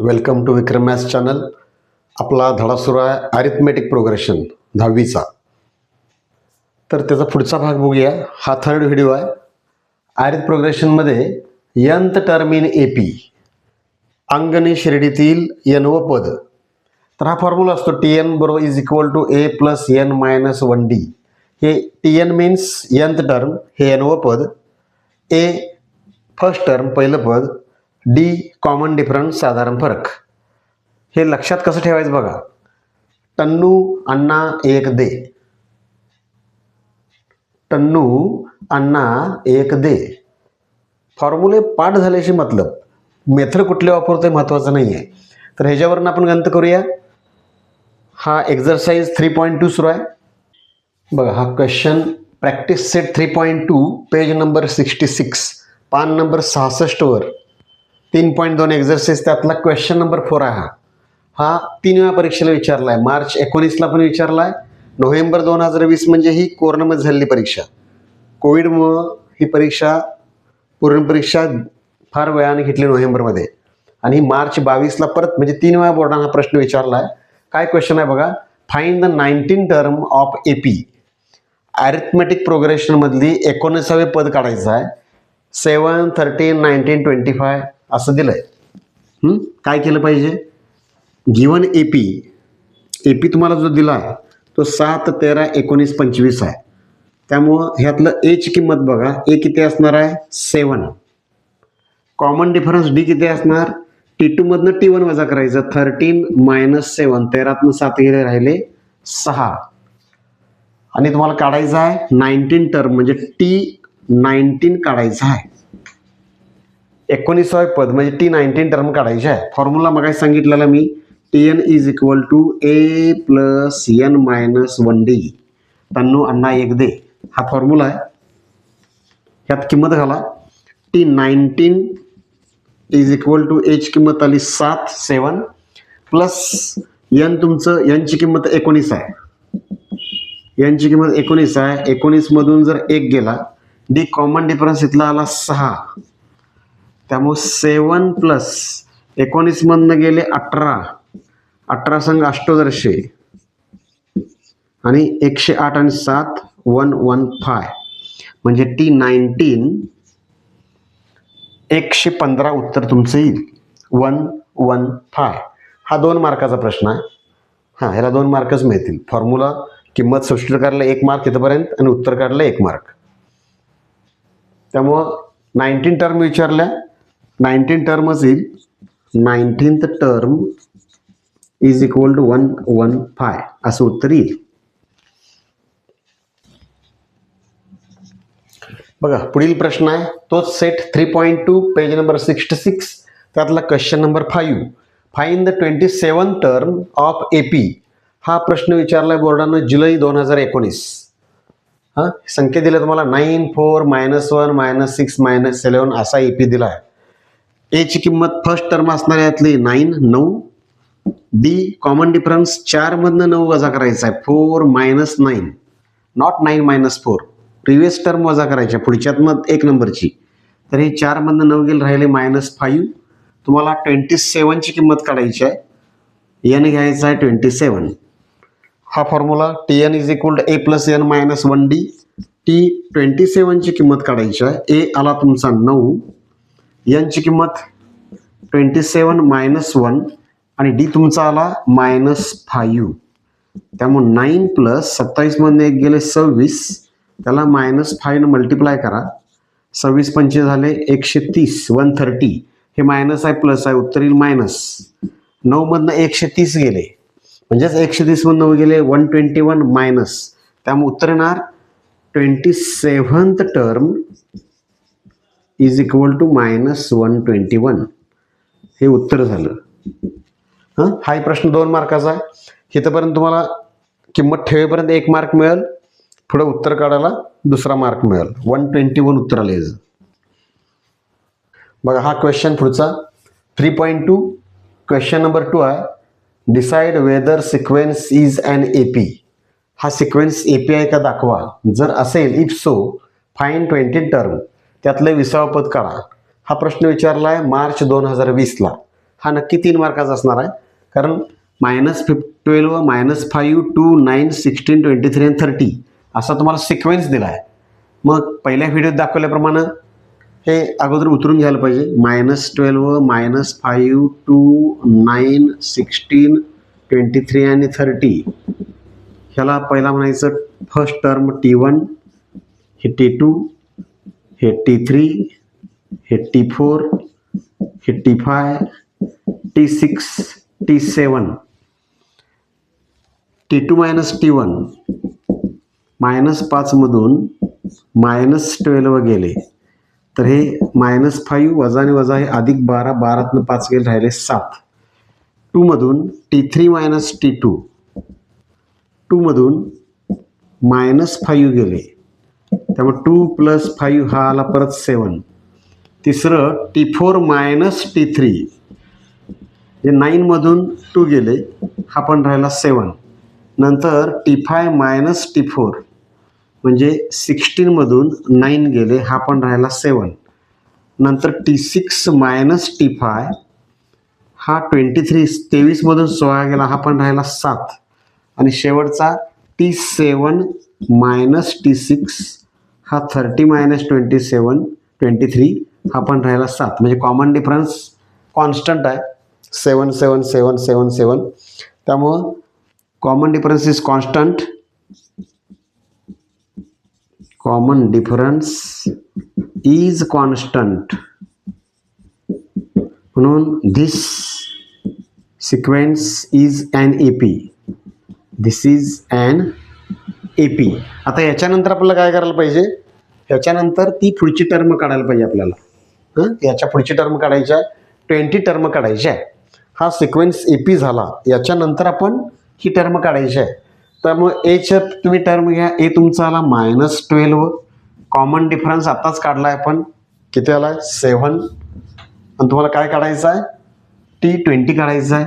Welcome to Vikram maths channel. आपला धडा सुरू आहे अरिथमेटिक प्रोग्रेशन 10वीचा. तर त्याचा पुढचा भाग बघूया. हा थर्ड व्हिडिओ आहे. अरिथ प्रोग्रेशनमध्ये nth टर्म इन AP, अंगणी श्रेणीतील n व पद. तर हा फॉर्म्युला असतो TN बरोबर is equal to A plus N minus 1D. हे TN मीन्स nth टर्म, हे n व पद, A फर्स्ट टर्म पहिलं पद, D कॉमन डिफरन्स साधारण फरक. हे लक्षात कसं ठेवायचं बघा. टन्नू अण्णा एक दे, टन्नू अण्णा एक दे. फॉर्म्युले पाठ झाल्याशी मतलब, मेथड कुठले वापरतोय महत्त्वाचं नाही आहे. तर ह्याच्यावरून आपण गणित करूया. हा एक्झरसाइज 3.2 सुरू आहे बघा. हा question practice set 3.2 page number 66 पान नंबर 66 वर 3.2 एक्झरसाइज, त्यातला क्वेश्चन नंबर 4 आहे. हा 3 वेळा परीक्षेला विचारला आहे. मार्च 19ला पण विचारला आहे. नोव्हेंबर 2020 म्हणजे ही कोरोनामध्ये झालेली परीक्षा. कोविडमुळं ही परीक्षा, पूर्ण परीक्षा फार वेळाने घेतली नोव्हेंबरमध्ये. आणि मार्च 22ला परत म्हणजे 3 वेळा बोर्डाने हा प्रश्न विचारला आहे. काय क्वेश्चन आहे बघा. Find the 19 term of AP. Arithmetic प्रोग्रेशनमधली 19वे पद काढायचं आहे. 7, 13, 19, 25 असं दिलंय. काय केलं पाहिजे. गिवन AP तुम्हाला जो दिला आहे तो 7, 13, 19, 25 आहे. त्यामुळं ह्यातलं A ची किंमत बघा. A किती असणार आहे 7. कॉमन डिफरन्स D किती असणार. T2 मधनं T1 वजा करायचं. 13 मायनस 7, 13तनं 7 गेले राहिले 6. आणि तुम्हाला काढायचं आहे 19 टर्म म्हणजे T19 काढायचं आहे. 19वे पद म्हणजे T19 टर्म काढायची आहे. फॉर्म्युला मग सांगितलेला मी, TN is equal to A plus N minus 1D. टन्नू अण्णा एक दे. हा फॉर्म्युला आहे. ह्यात किंमत घाला. T19 is equal to A ची किंमत आली 7 प्लस N, तुमचं N ची किंमत 19 आहे. N ची किंमत 19 आहे. 19 मधून जर 1 गेला, D कॉमन डिफरन्स इथला आला 6. त्यामुळे 7 प्लस 19 मधनं गेले 18, 18 संघ अष्टोदर्शे आणि 108 आणि 7 115 म्हणजे T19 115 उत्तर तुमचं येईल 115. हा 2 मार्काचा प्रश्न आहे. हा, ह्याला 2 मार्कच मिळतील. फॉर्म्युला किंमत सबस्टिट्यूट करायला 1 मार्क इथपर्यंत आणि उत्तर काढलं 1 मार्क. त्यामुळं 19 टर्म विचारल्या, 19 टर्मच येईल. 19th term is equal to 115 असं उत्तर येईल. बघा पुढील प्रश्न आहे तोच सेट 3.2 पेज नंबर 66, त्यातला question number 5. Find the 27th term of AP. हा प्रश्न विचारलाय बोर्डानं जुलै 2019. हा, संख्या दिल्या तुम्हाला 9, 4, -1, -6, -11 असा AP दिला आहे. A ची किंमत फर्स्ट टर्म असणाऱ्या यातली 9. D कॉमन डिफरन्स 4 मधनं 9 वजा करायचा आहे. 4 मायनस 9, नॉट 9 - 4. प्रिव्हियस टर्म वजा करायच्या पुढच्यात मग 1 नंबरची. तर हे 4 मधनं 9 गेले राहिले -5. तुम्हाला 27 ची किंमत काढायची आहे. N घ्यायचा आहे 27. हा formula TN is equal to A plus N minus 1D. T27 ची किंमत काढायची आहे. A आला तुमचा 9, N ची किंमत 27 मायनस 1 आणि D तुमचा आला -5. त्यामुळे 9 प्लस 27 मधून 1 गेले 26, त्याला -5 न मल्टिप्लाय करा. 26 पंचे झाले 130, 130. हे मायनस आहे प्लस आहे, उत्तर येईल मायनस. 9 मधनं 130 गेले म्हणजेच 130 मधून 9 गेले 121 मायनस. त्यामुळे उत्तर येणार 27th term is equal to -121. हे उत्तर झालं. हा प्रश्न 2 मार्काचा आहे. इथपर्यंत तुम्हाला किंमत ठेवेपर्यंत 1 मार्क मिळेल. पुढे उत्तर काढायला 2रा मार्क मिळेल. 121 उत्तर आले. बघा हा क्वेश्चन पुढचा 3.2 क्वेश्चन नंबर 2 आहे. Decide whether sequence is an AP. हा सिक्वेन्स AP आहे का दाखवा. जर असेल इफ सो फाइंड 20 टर्म. त्यातले 20वा पद काढा. हा प्रश्न विचारला आहे मार्च 2020ला. हा नक्की 3 मार्काचा असणार आहे, कारण -12 -5 2 9 16 23 आणि 30 असा तुम्हाला सिक्वेन्स दिला आहे. मग पहिल्या व्हिडिओत दाखवल्याप्रमाणे हे अगोदर उतरून घ्यायला पाहिजे. -12 -5 2 9 16 23 आणि 30 ह्याला पहिला म्हणायचं फर्स्ट टर्म T1, हे T2, हे T3, हे T4, हे T5, T6, T7. T2 - T1 -5 मधून -12 गेले तर हे -5 वजा आणि वजा हे +12 12तनं 5 गेले राहिले 7. 2 मधून T3 - T2 2 मधून -5 गेले त्यामुळे 2 + 5 हा आला परत 7. तिसरं T4 - T3 हे 9 मधून 2 गेले हा पण राहिला 7. नंतर T5 - T4 म्हणजे 16 मधून 9 गेले हा पण राहिला 7. नंतर T6 - T5 हा 23 मधून 16 गेला हा पण राहिला 7. आणि शेवटचा T7 - T6 हा 30 - 23 हा पण राहिला 7. म्हणजे कॉमन डिफरन्स कॉन्स्टंट आहे 7 7 7 7 7. त्यामुळं common difference is constant. Common difference is constant. म्हणून this sequence is an AP. This is an AP. आता याच्यानंतर आपल्याला काय करायला पाहिजे, याच्यानंतर ती पुढची टर्म काढायला पाहिजे आपल्याला. याच्या पुढची टर्म काढायच्या 20 टर्म काढायच्या आहे. हा सिक्वेन्स AP झाला, याच्यानंतर आपण ही टर्म काढायची आहे. त्यामुळे एच्या तुम्ही टर्म घ्या. ए तुमचा आला -12. कॉमन डिफरन्स आताच काढला आहे आपण, किती आला आहे 7. आणि तुम्हाला काय काढायचं आहे T20 काढायचं आहे.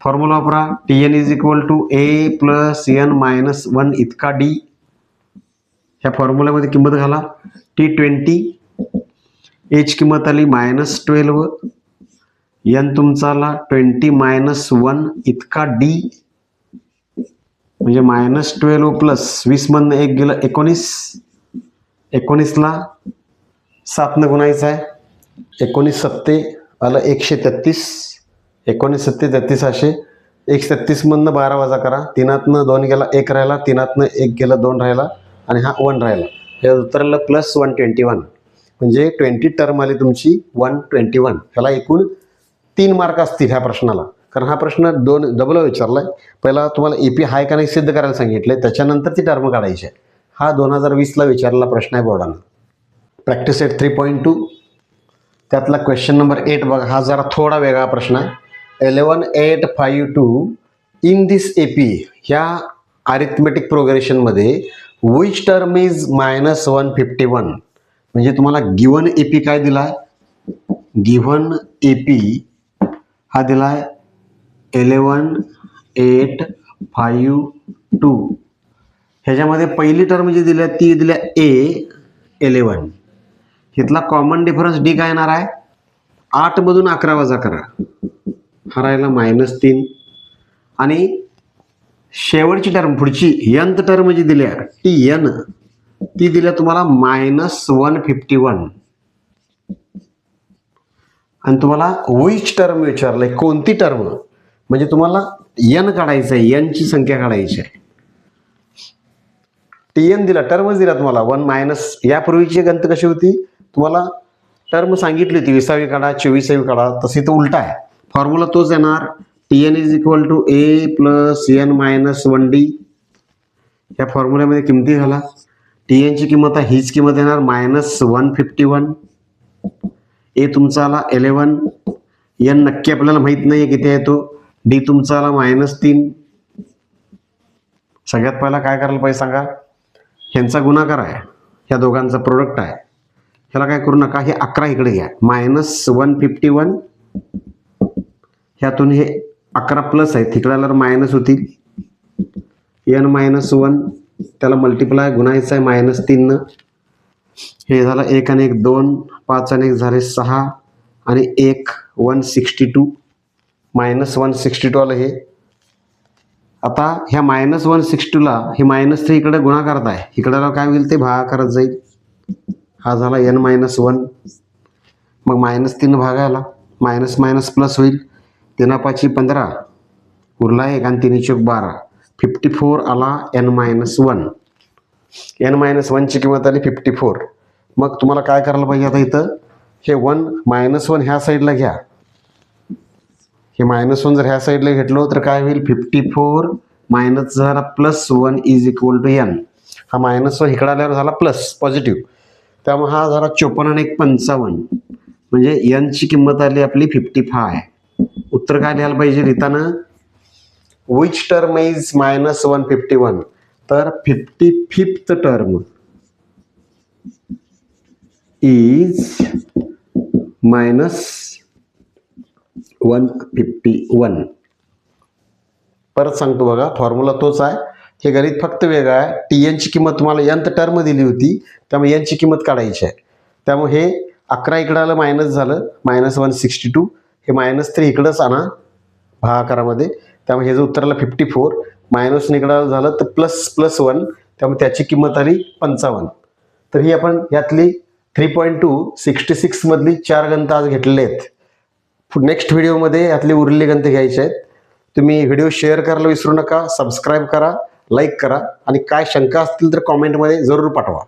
फॉर्म्युला वापरा Tn = A + n - 1 इतका D. ह्या फॉर्म्युल्यामध्ये किंमत घाला. T20 एच किंमत आली -12, n तुमचा आला 20 - 1 इतका D. म्हणजे -12 + 20 मधनं 1 गेलं 19. 19ला 7 गुणायचं आहे. 19 7 आलं 133. 19 7 33 असे 133 मधनं 12 वजा करा. 3तनं 2 गेला 1 राहिला, 3तनं 1 गेलं 2 राहिला आणि हा 1 राहिला. हे उत्तरला +121. म्हणजे 20 टर्म आली तुमची 121. ह्याला एकूण 3 मार्क असतील ह्या प्रश्नाला, कारण हा प्रश्न डबल विचारलाय. पहिला तुम्हाला AP आहे का नाही सिद्ध करायला सांगितलंय, त्याच्यानंतर ती टर्म काढायची आहे. हा 2020ला विचारलेला प्रश्न आहे बोर्डानं. प्रॅक्टिस सेट 3.2 त्यातला क्वेश्चन नंबर 8 बघा. हा जरा थोडा वेगळा प्रश्न आहे. 11,852 इन दिस AP ह्या अरिथमेटिक प्रोग्रेशनमध्ये विच टर्म इज -151. म्हणजे तुम्हाला गिव्हन AP काय दिलाय, गिव्हन AP हा दिलाय 11,852. ह्याच्यामध्ये पहिली टर्म जी दिली ती दिल्या A11. इथला कॉमन डिफरन्स D काय येणार आहे, 8 मधून 11 वजा करा हा राहिला -3. आणि शेवटची टर्म पुढची nth टर्म जी दिल्या Tn ती दिल्या तुम्हाला -151. आणि तुम्हाला विच टर्म विचारलंय, कोणती टर्म. म्हणजे तुम्हाला n काढायचं आहे, n ची संख्या काढायची आहे. Tn दिला, टर्मच दिला तुम्हाला 1 - यापूर्वीची गणित कशी होती, तुम्हाला टर्म सांगितली होती 20वी काढा 24वी काढा, तशी तो उलटा आहे. फॉर्म्युला तोच येणार Tn = A + n - 1D. या फॉर्म्युल्यामध्ये किमती घाला. Tn ची किंमत आहे, हीच किंमत येणार -151. A तुमचा आला 11. n नक्की आपल्याला माहित नाहीये किती आहे तो. D तुमचा आला -3. सगळ्यात पहिला काय करायला पाहिजे सांगा, ह्यांचा गुणाकार आहे, ह्या दोघांचा प्रोडक्ट आहे. ह्याला काय करू नका, हे 11 इकडे घ्या. -151 ह्यातून हे 11 प्लस आहे, तिकड्याला मायनस होतील. n - 1 त्याला मल्टिप्लाय गुणायचं आहे -3 न. हे झालं 1 आणि 1 2, 5 आणि 1 झाले 6 आणि एक 162 -162 आलं हे. आता ह्या -162ला हे -3 इकडे गुणाकारात आहे, इकडे काय होईल ते भागाकारात जाईल. हा झाला n-1. मग -3 भागायला मायनस मायनस प्लस होईल. 3×5 15 उरला 1 आणि 3 चौक 12. 54 आला n-1. n-1 ची किंमत आली 54. मग तुम्हाला काय करायला पाहिजे आता इथं हे -1 ह्या साईडला घ्या. हे -1 जर ह्या साईडला घेतलं तर काय होईल 54 मायनस झाला +1 इज इक्वल टू n. हा -1 इकडे आल्यावर झाला प्लस पॉझिटिव्ह. त्यामुळे हा झाला 54 आणि 1 55. म्हणजे n ची किंमत आली आपली 55. उत्तर काय लिहायला पाहिजे लिहिताना विच टर्म इज -151. तर 55th टर्म इज -151. परत सांगतो बघा, फॉर्म्युला तोच आहे. हे गणित फक्त वेगळं आहे. tn ची किंमत तुम्हाला nth टर्म दिली होती, त्यामुळे n ची किंमत काढायची आहे. त्यामुळे हे 11 इकडं आलं मायनस झालं -162. हे -3 इकडंच आणा भागाकारामध्ये. त्यामुळे हे जे उत्तराला 54 मायनस इकडं झालं तर +1, त्यामुळे त्याची किंमत आली 55. तर ही आपण यातली 3.2 66 मधली 4 गणितं आज घेतलेले आहेत. नेक्स्ट व्हिडिओमध्ये यातले उरलेले गणितं घ्यायचे आहेत. तुम्ही व्हिडिओ शेअर करायला विसरू नका, सबस्क्राईब करा, लाईक करा आणि काय शंका असतील तर कॉमेंटमध्ये जरूर पाठवा.